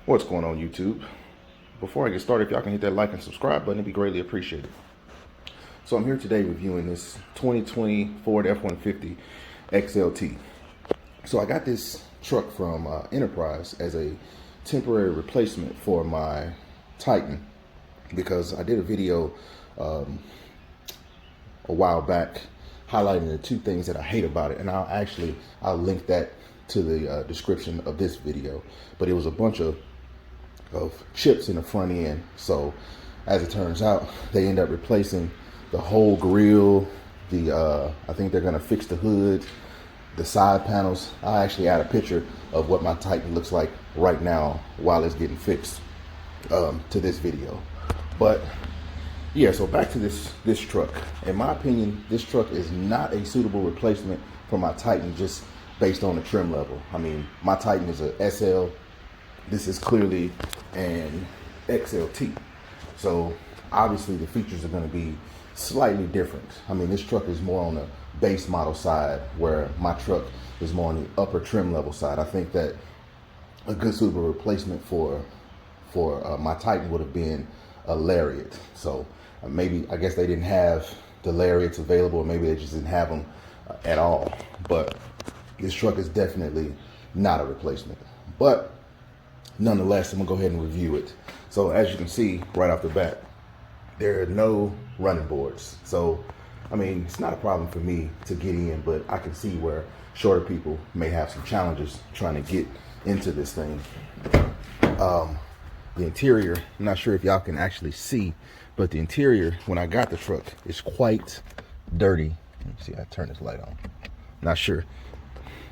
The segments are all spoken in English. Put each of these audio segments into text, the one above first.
What's going on, YouTube? Before I get started, if y'all can hit that like and subscribe button, it'd be greatly appreciated. So I'm here today reviewing this 2020 Ford F150 XLT. So I got this truck from Enterprise as a temporary replacement for my Titan, because I did a video a while back highlighting the two things that I hate about it, and I'll link that to the description of this video. But it was a bunch of chips in the front end. So as it turns out, they end up replacing the whole grille. I think they're gonna fix the hood, the side panels. I actually add a picture of what my Titan looks like right now while it's getting fixed to this video. But yeah, so back to this truck. In my opinion, this truck is not a suitable replacement for my Titan, just based on the trim level. I mean, my Titan is a SL. This is clearly an XLT. So obviously the features are going to be slightly different. I mean, this truck is more on the base model side, where my truck is more on the upper trim level side. I think that a good suitable replacement for my Titan would have been a Lariat. So maybe, I guess they didn't have the Lariats available, or maybe they just didn't have them at all. But this truck is definitely not a replacement. But nonetheless, I'm gonna go ahead and review it. So as you can see right off the bat, there are no running boards. So, I mean, it's not a problem for me to get in, but I can see where shorter people may have some challenges trying to get into this thing. The interior, I'm not sure if y'all can actually see, but the interior, when I got the truck, is quite dirty. Let me see, I turn this light on. Not sure.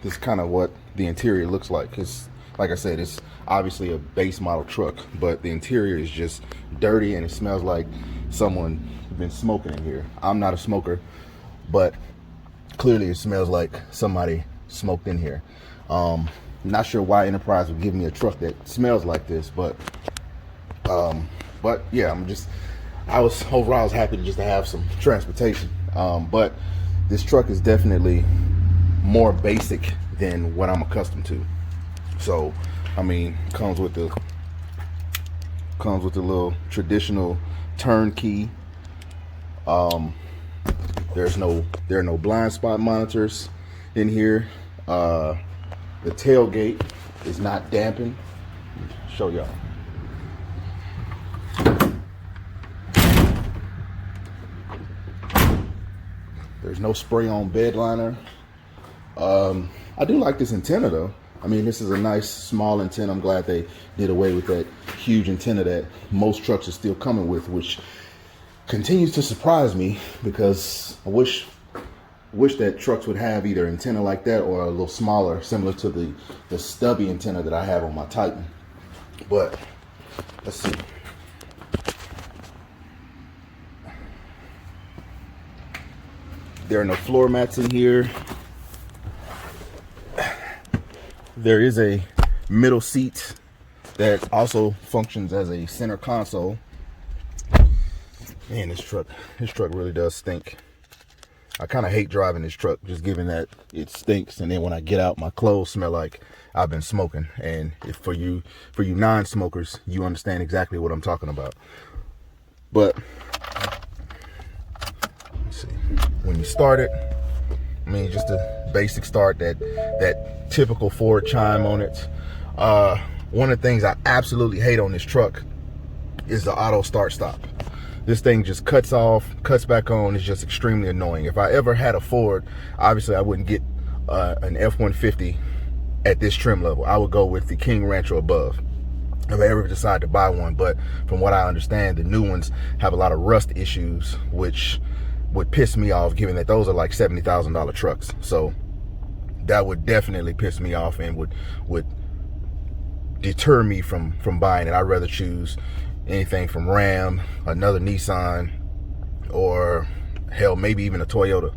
This is kind of what the interior looks like. It's, like I said, it's obviously a base model truck, but the interior is just dirty, and it smells like someone been smoking in here. I'm not a smoker, but clearly it smells like somebody smoked in here. Not sure why Enterprise would give me a truck that smells like this, but yeah, I was happy to have some transportation. But this truck is definitely more basic than what I'm accustomed to. So, I mean, comes with the little traditional turnkey. There are no blind spot monitors in here. The tailgate is not dampened. Show y'all. There's no spray on bed liner. I do like this antenna though. I mean, this is a nice small antenna. I'm glad they did away with that huge antenna that most trucks are still coming with, which continues to surprise me, because I wish that trucks would have either antenna like that or a little smaller, similar to the stubby antenna that I have on my Titan. But let's see. There are no floor mats in here. There is a middle seat that also functions as a center console. Man, this truck really does stink. I kind of hate driving this truck, just given that it stinks, and then when I get out, my clothes smell like I've been smoking. And if for you non-smokers, you understand exactly what I'm talking about. But let's see, when you start it, I mean, just a basic start, that typical Ford chime on it. One of the things I absolutely hate on this truck is the auto start stop. This thing just cuts off, cuts back on. It's just extremely annoying. If I ever had a Ford, obviously I wouldn't get an F-150 at this trim level. I would go with the King Ranch or above if I ever decide to buy one. But from what I understand, the new ones have a lot of rust issues, which would piss me off, given that those are like $70,000 trucks. So that would definitely piss me off and would deter me from buying it. I'd rather choose anything from Ram, another Nissan, or hell, maybe even a Toyota.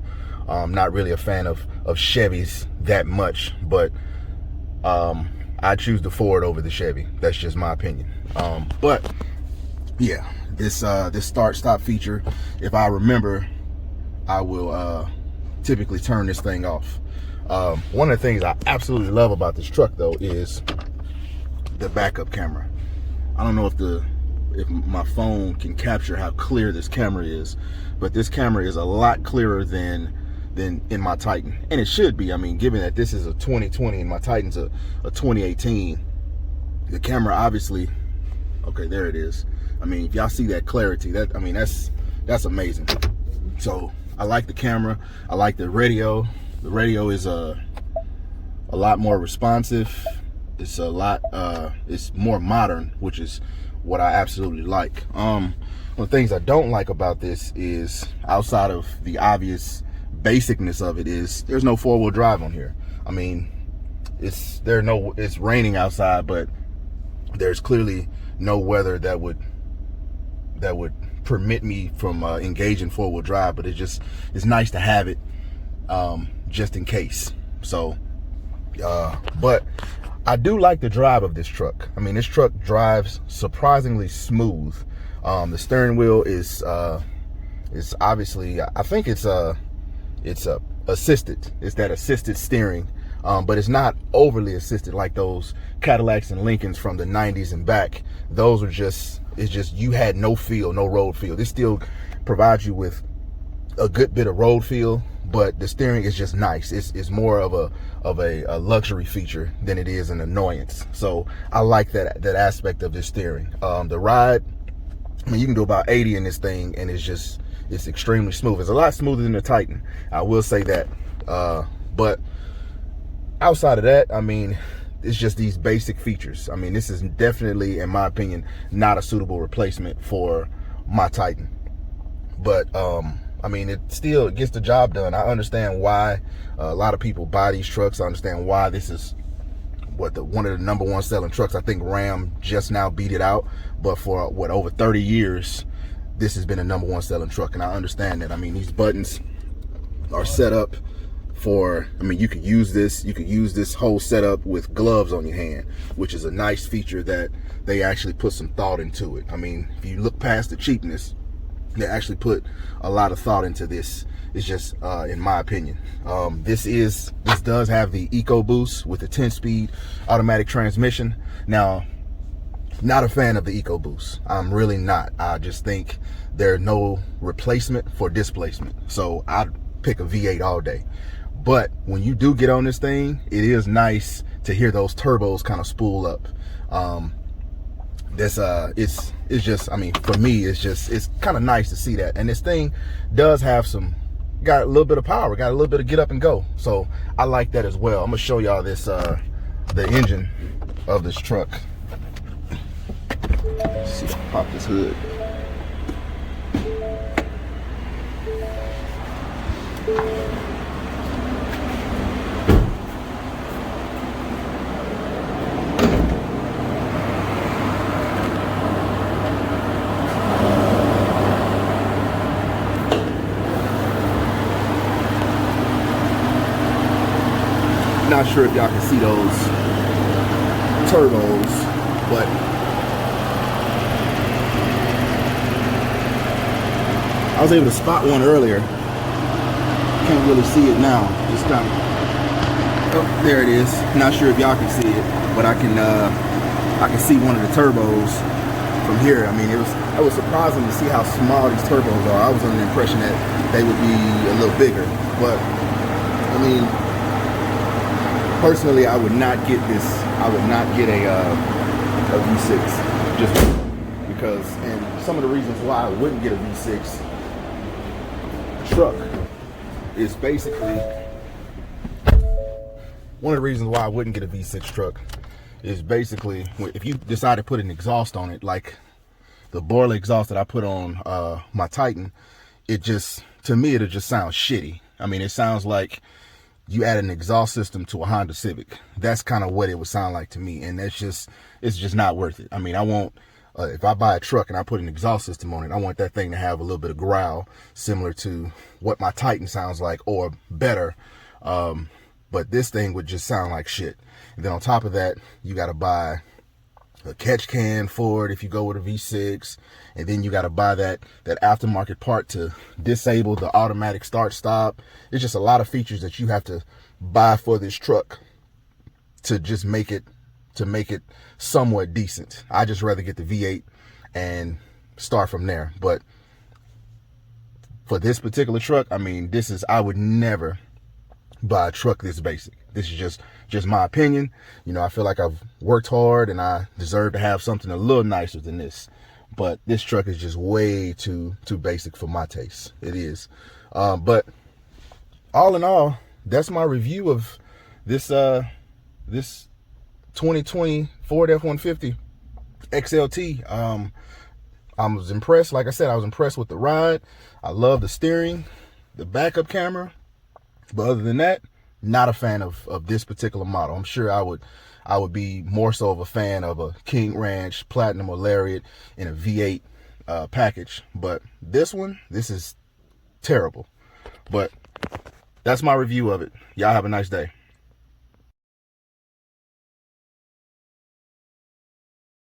I'm not really a fan of Chevys that much, but I choose the Ford over the Chevy. That's just my opinion. But yeah, this start stop feature, if I remember, I will typically turn this thing off. One of the things I absolutely love about this truck though is the backup camera. I don't know if my phone can capture how clear this camera is, but this camera is a lot clearer than in my Titan, and it should be. I mean, given that this is a 2020 and my Titan's a 2018, the camera obviously, okay, there it is. I mean, if y'all see that clarity, that's amazing. So I like the camera. I like the radio. The radio is a lot more responsive. It's it's more modern, which is what I absolutely like. One of the things I don't like about this is, outside of the obvious basicness of it, is there's no four-wheel drive on here. I mean, it's raining outside, but there's clearly no weather that would permit me from engaging four-wheel drive, but it's nice to have it just in case. So but I do like the drive of this truck. I mean, this truck drives surprisingly smooth. The steering wheel is obviously, I think it's assisted. It's that assisted steering, but it's not overly assisted like those Cadillacs and Lincolns from the 90s and back. Those are you had no feel, no road feel. This still provides you with a good bit of road feel, but the steering is just nice. It's more of a luxury feature than it is an annoyance. So I like that aspect of this steering. The ride, I mean, you can do about 80 in this thing, and it's extremely smooth. It's a lot smoother than the Titan, I will say that. But outside of that, I mean, it's just these basic features. I mean, this is definitely, in my opinion, not a suitable replacement for my Titan. But I mean, it still gets the job done. I understand why a lot of people buy these trucks. I understand why this is one of the #1 selling trucks. I think Ram just now beat it out, but for over 30 years, this has been a #1 selling truck, and I understand that. I mean, these buttons are set up for, I mean, you could use this whole setup with gloves on your hand, which is a nice feature that they actually put some thought into it. I mean, if you look past the cheapness, they actually put a lot of thought into this. It's just, in my opinion, this does have the EcoBoost with the 10-speed automatic transmission. Now, not a fan of the EcoBoost. I'm really not. I just think there's no replacement for displacement. So I'd pick a V8 all day. But when you do get on this thing, it is nice to hear those turbos kind of spool up. It's just, I mean, for me, it's kind of nice to see that. And this thing does have got a little bit of power, got a little bit of get up and go. So I like that as well. I'm gonna show y'all this, the engine of this truck. Let's see, pop this hood. Not sure if y'all can see those turbos, but I was able to spot one earlier. Can't really see it now. Just kind of, oh, there it is. Not sure if y'all can see it, but I can see one of the turbos from here. I mean, it was surprising to see how small these turbos are. I was under the impression that they would be a little bigger, but I mean, personally, I would not get this. I would not get a V6, just because. And some of the reasons why I wouldn't get a V6 truck is basically, one of the reasons why I wouldn't get a V6 truck is basically, if you decide to put an exhaust on it, like the boiler exhaust that I put on my Titan, it just, to me, it'll just sound shitty. I mean, it sounds like you add an exhaust system to a Honda Civic. That's kind of what it would sound like to me, and it's just not worth it. I mean, I won't, if I buy a truck and I put an exhaust system on it, I want that thing to have a little bit of growl, similar to what my Titan sounds like, or better. But this thing would just sound like shit. And then on top of that, you got to buy a catch can for it if you go with a V6, and then you got to buy that aftermarket part to disable the automatic start stop. It's just a lot of features that you have to buy for this truck to just make it to make it somewhat decent. I just rather get the V8 and start from there. But for this particular truck, I mean, I would never buy a truck this basic. This is just my opinion. You know, I feel like I've worked hard and I deserve to have something a little nicer than this. But this truck is just way too basic for my taste. It is. But all in all, that's my review of this 2020 Ford F150 XLT. I was impressed. Like I said, I was impressed with the ride. I love the steering, the backup camera. But other than that, not a fan of this particular model. I'm sure I would be more so of a fan of a King Ranch, Platinum, or Lariat in a V8 package. But this is terrible. But that's my review of it. Y'all have a nice day.